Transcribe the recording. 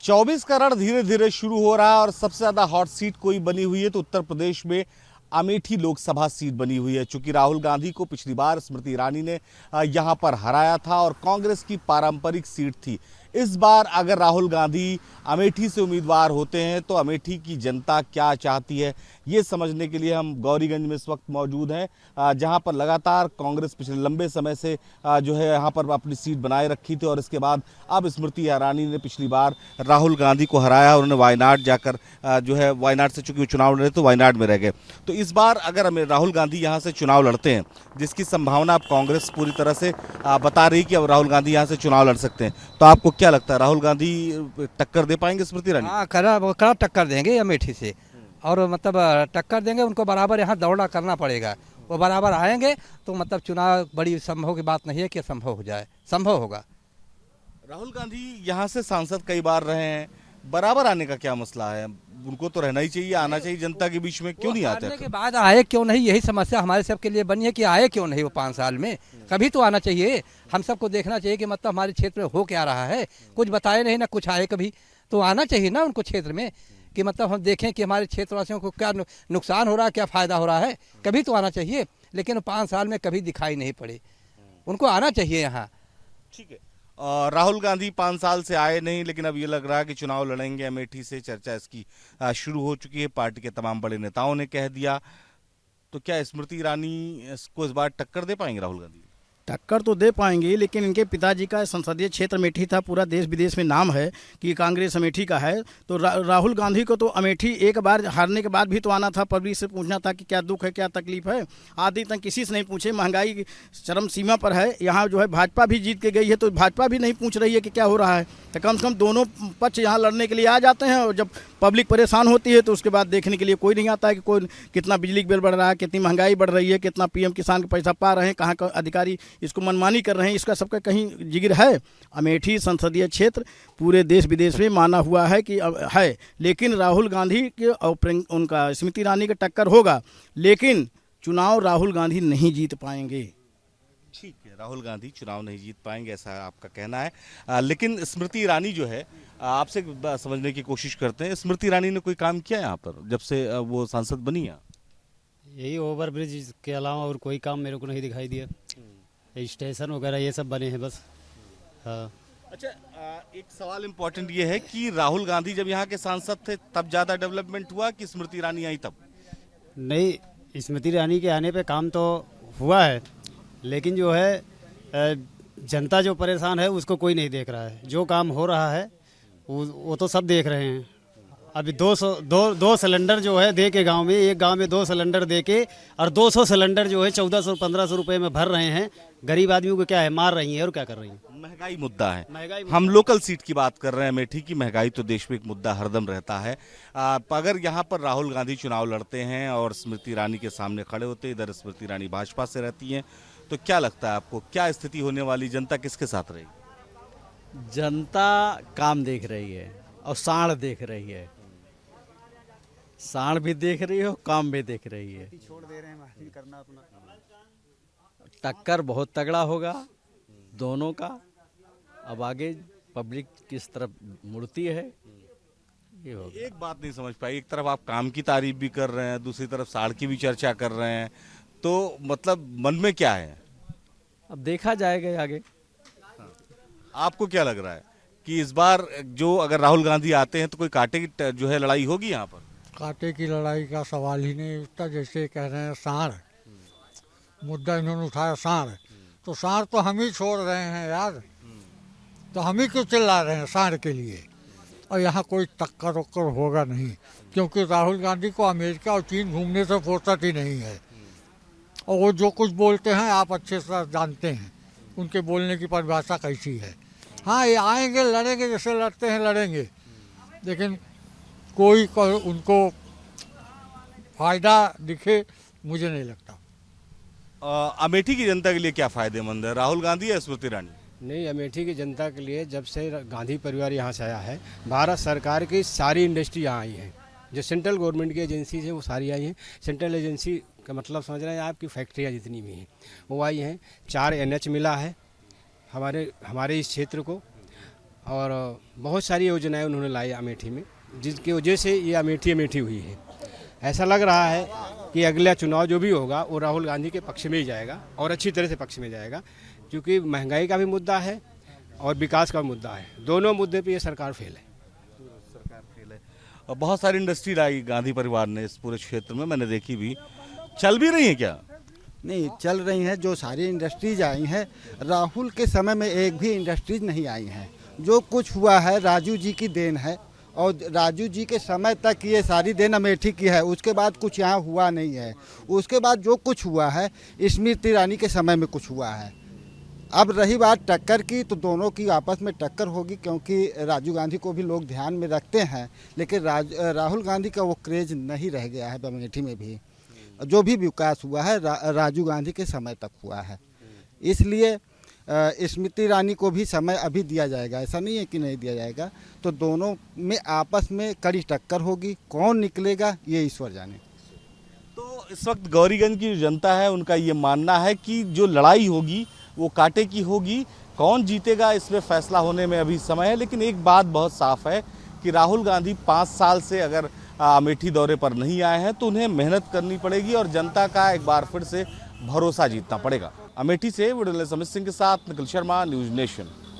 24 का रण धीरे धीरे शुरू हो रहा है और सबसे ज्यादा हॉट सीट कोई बनी हुई है तो उत्तर प्रदेश में अमेठी लोकसभा सीट बनी हुई है। चूंकि राहुल गांधी को पिछली बार स्मृति ईरानी ने यहां पर हराया था और कांग्रेस की पारंपरिक सीट थी। इस बार अगर राहुल गांधी अमेठी से उम्मीदवार होते हैं तो अमेठी की जनता क्या चाहती है ये समझने के लिए हम गौरीगंज में इस वक्त मौजूद हैं, जहां पर लगातार कांग्रेस पिछले लंबे समय से जो है यहां पर अपनी सीट बनाए रखी थी और इसके बाद अब स्मृति ईरानी ने पिछली बार राहुल गांधी को हराया और उन्होंने वायनाड जाकर जो है वायनाड से चूंकि वो चुनाव लड़े तो वायनाड में रह गए। तो इस बार अगर राहुल गांधी यहां से चुनाव लड़ते हैं, जिसकी संभावना अब कांग्रेस पूरी तरह से बता रही कि अब राहुल गांधी यहां से चुनाव लड़ सकते हैं, तो आपको क्या लगता है राहुल गांधी टक्कर दे पाएंगे स्मृति ईरानी? हाँ, कड़ा टक्कर देंगे अमेठी से और मतलब टक्कर देंगे। उनको बराबर यहाँ दौड़ा करना पड़ेगा। वो बराबर आएंगे तो मतलब चुनाव बड़ी संभव की बात नहीं है कि संभव हो जाए, संभव होगा। राहुल गांधी यहाँ से सांसद कई बार रहे हैं, बराबर आने का क्या मसला है? उनको तो रहना ही चाहिए, आना चाहिए जनता के बीच में, क्यों नहीं आते? के बाद आए क्यों नहीं, यही समस्या हमारे सबके लिए बनी है कि आए क्यों नहीं वो 5 साल में। कभी तो आना चाहिए। हम सबको देखना चाहिए कि मतलब हमारे क्षेत्र में हो क्या रहा है। कुछ बताए नहीं ना कुछ आए, कभी तो आना चाहिए ना उनको क्षेत्र में कि मतलब हम देखें कि हमारे क्षेत्रवासियों को क्या नुकसान हो रहा है, क्या फ़ायदा हो रहा है। कभी तो आना चाहिए, लेकिन 5 साल में कभी दिखाई नहीं पड़े। उनको आना चाहिए यहाँ। ठीक है। राहुल गांधी 5 साल से आए नहीं, लेकिन अब ये लग रहा है कि चुनाव लड़ेंगे अमेठी से। चर्चा इसकी शुरू हो चुकी है, पार्टी के तमाम बड़े नेताओं ने कह दिया। तो क्या स्मृति ईरानी को इस बार टक्कर दे पाएंगे राहुल गांधी? टक्कर तो दे पाएंगे, लेकिन इनके पिताजी का संसदीय क्षेत्र अमेठी था। पूरा देश विदेश में नाम है कि कांग्रेस अमेठी का है। तो राहुल गांधी को तो अमेठी एक बार हारने के बाद भी तो आना था, पब्लिक से पूछना था कि क्या दुख है, क्या तकलीफ है। आदि तक किसी से नहीं पूछे। महंगाई चरम सीमा पर है। यहाँ जो है भाजपा भी जीत के गई है तो भाजपा भी नहीं पूछ रही है कि क्या हो रहा है। तो कम से कम दोनों पक्ष यहाँ लड़ने के लिए आ जाते हैं और जब पब्लिक परेशान होती है तो उसके बाद देखने के लिए कोई नहीं आता है कि कोई कितना बिजली बिल बढ़ रहा है, कितनी महंगाई बढ़ रही है, कितना पीएम किसान का पैसा पा रहे हैं, कहाँ का अधिकारी इसको मनमानी कर रहे हैं। इसका सबका कहीं जिक्र है? अमेठी संसदीय क्षेत्र पूरे देश विदेश में माना हुआ है कि है, लेकिन राहुल गांधी के और उनका स्मृति ईरानी का टक्कर होगा, लेकिन चुनाव राहुल गांधी नहीं जीत पाएंगे। ठीक है, राहुल गांधी चुनाव नहीं जीत पाएंगे ऐसा आपका कहना है। लेकिन स्मृति ईरानी जो है, आपसे समझने की कोशिश करते हैं, स्मृति ईरानी ने कोई काम किया यहाँ पर जब से वो सांसद बनी है? यही ओवर ब्रिज के अलावा और कोई काम मेरे को नहीं दिखाई दिया। स्टेशन वगैरह ये सब बने हैं बस। हाँ। अच्छा, एक सवाल इम्पोर्टेंट ये है कि राहुल गांधी जब यहाँ के सांसद थे तब ज़्यादा डेवलपमेंट हुआ कि स्मृति ईरानी आई तब? नहीं, स्मृति ईरानी के आने पे काम तो हुआ है, लेकिन जो है जनता जो परेशान है उसको कोई नहीं देख रहा है। जो काम हो रहा है वो तो सब देख रहे हैं। अभी 2 सिलेंडर जो है दे के गाँव में, एक गाँव में 2 सिलेंडर दे के और 200 सिलेंडर जो है 1400-1500 रुपये में भर रहे हैं। गरीब आदमियों को क्या है, मार रही हैं और क्या कर रही हैं। महंगाई मुद्दा है। हम लोकल सीट की बात कर रहे हैं अमेठी की। महंगाई तो देश में एक मुद्दा हरदम रहता है। अगर यहाँ पर राहुल गांधी चुनाव लड़ते हैं और स्मृति ईरानी के सामने खड़े होते हैं, इधर स्मृति ईरानी भाजपा से रहती हैं, तो क्या लगता है आपको, क्या स्थिति होने वाली? जनता किसके साथ रहेगी? जनता काम देख रही है और साढ़ देख रही है। साढ़ भी देख रही है, काम भी देख रही है। छोड़ दे रहे हैं करना अपना। टक्कर बहुत तगड़ा होगा दोनों का। अब आगे पब्लिक किस तरफ मुड़ती है ये होगा। एक बात नहीं समझ पाई, एक तरफ आप काम की तारीफ भी कर रहे हैं, दूसरी तरफ साढ़ की भी चर्चा कर रहे हैं, तो मतलब मन में क्या है? अब देखा जाएगा आगे। आपको क्या लग रहा है कि इस बार जो अगर राहुल गांधी आते हैं तो कोई कांटे की जो है लड़ाई होगी यहाँ पर? कांटे की लड़ाई का सवाल ही नहीं उठता। जैसे कह रहे हैं साढ़, मुद्दा इन्होंने उठाया साढ़, तो साढ़ तो हम ही छोड़ रहे हैं यार। तो हम ही क्यों चिल्ला रहे हैं साढ़ के लिए? और यहाँ कोई टक्कर वक्कर होगा नहीं, क्योंकि राहुल गांधी को अमेरिका और चीन घूमने से फुर्सत ही नहीं है। और वो जो कुछ बोलते हैं आप अच्छे से जानते हैं उनके बोलने की परिभाषा कैसी है। हाँ, ये आएंगे, लड़ेंगे, जैसे लड़ते हैं लड़ेंगे, लेकिन कोई उनको फायदा दिखे मुझे नहीं लगता। अमेठी की जनता के लिए क्या फायदेमंद है, राहुल गांधी या स्मृति ईरानी? नहीं, अमेठी की जनता के लिए जब से गांधी परिवार यहाँ से आया है, भारत सरकार की सारी इंडस्ट्री यहाँ आई है। जो सेंट्रल गवर्नमेंट की एजेंसी है वो सारी आई हैं। सेंट्रल एजेंसी का मतलब समझ रहे हैं आपकी फैक्ट्रियाँ जितनी भी हैं वो आई हैं। 4 NH मिला है हमारे इस क्षेत्र को, और बहुत सारी योजनाएं उन्होंने लाई अमेठी में, जिसकी वजह से ये अमेठी अमेठी हुई है। ऐसा लग रहा है कि अगला चुनाव जो भी होगा वो राहुल गांधी के पक्ष में ही जाएगा और अच्छी तरह से पक्ष में जाएगा, क्योंकि महंगाई का भी मुद्दा है और विकास का मुद्दा है। दोनों मुद्दे पे ये सरकार फेल है। और बहुत सारी इंडस्ट्री लाई गांधी परिवार ने इस पूरे क्षेत्र में, मैंने देखी भी। चल भी रही है क्या? नहीं चल रही हैं। जो सारी इंडस्ट्रीज आई हैं, राहुल के समय में एक भी इंडस्ट्रीज नहीं आई हैं। जो कुछ हुआ है राजू जी की देन है, और राजू जी के समय तक ये सारी देन अमेठी की है। उसके बाद कुछ यहाँ हुआ नहीं है। उसके बाद जो कुछ हुआ है स्मृति ईरानी के समय में कुछ हुआ है। अब रही बात टक्कर की, तो दोनों की आपस में टक्कर होगी, क्योंकि राजीव गांधी को भी लोग ध्यान में रखते हैं, लेकिन राहुल गांधी का वो क्रेज नहीं रह गया है। अमेठी में भी जो भी विकास हुआ है राजीव गांधी के समय तक हुआ है, इसलिए स्मृति ईरानी को भी समय अभी दिया जाएगा, ऐसा नहीं है कि नहीं दिया जाएगा। तो दोनों में आपस में कड़ी टक्कर होगी, कौन निकलेगा ये ईश्वर जाने। तो इस वक्त गौरीगंज की जो जनता है उनका ये मानना है कि जो लड़ाई होगी वो कांटे की होगी। कौन जीतेगा इसमें फैसला होने में अभी समय है, लेकिन एक बात बहुत साफ है कि राहुल गांधी 5 साल से अगर अमेठी दौरे पर नहीं आए हैं तो उन्हें मेहनत करनी पड़ेगी और जनता का एक बार फिर से भरोसा जीतना पड़ेगा। अमेठी से वीडियो जर्नलिस्ट अमित सिंह के साथ निखिल शर्मा, न्यूज़ नेशन।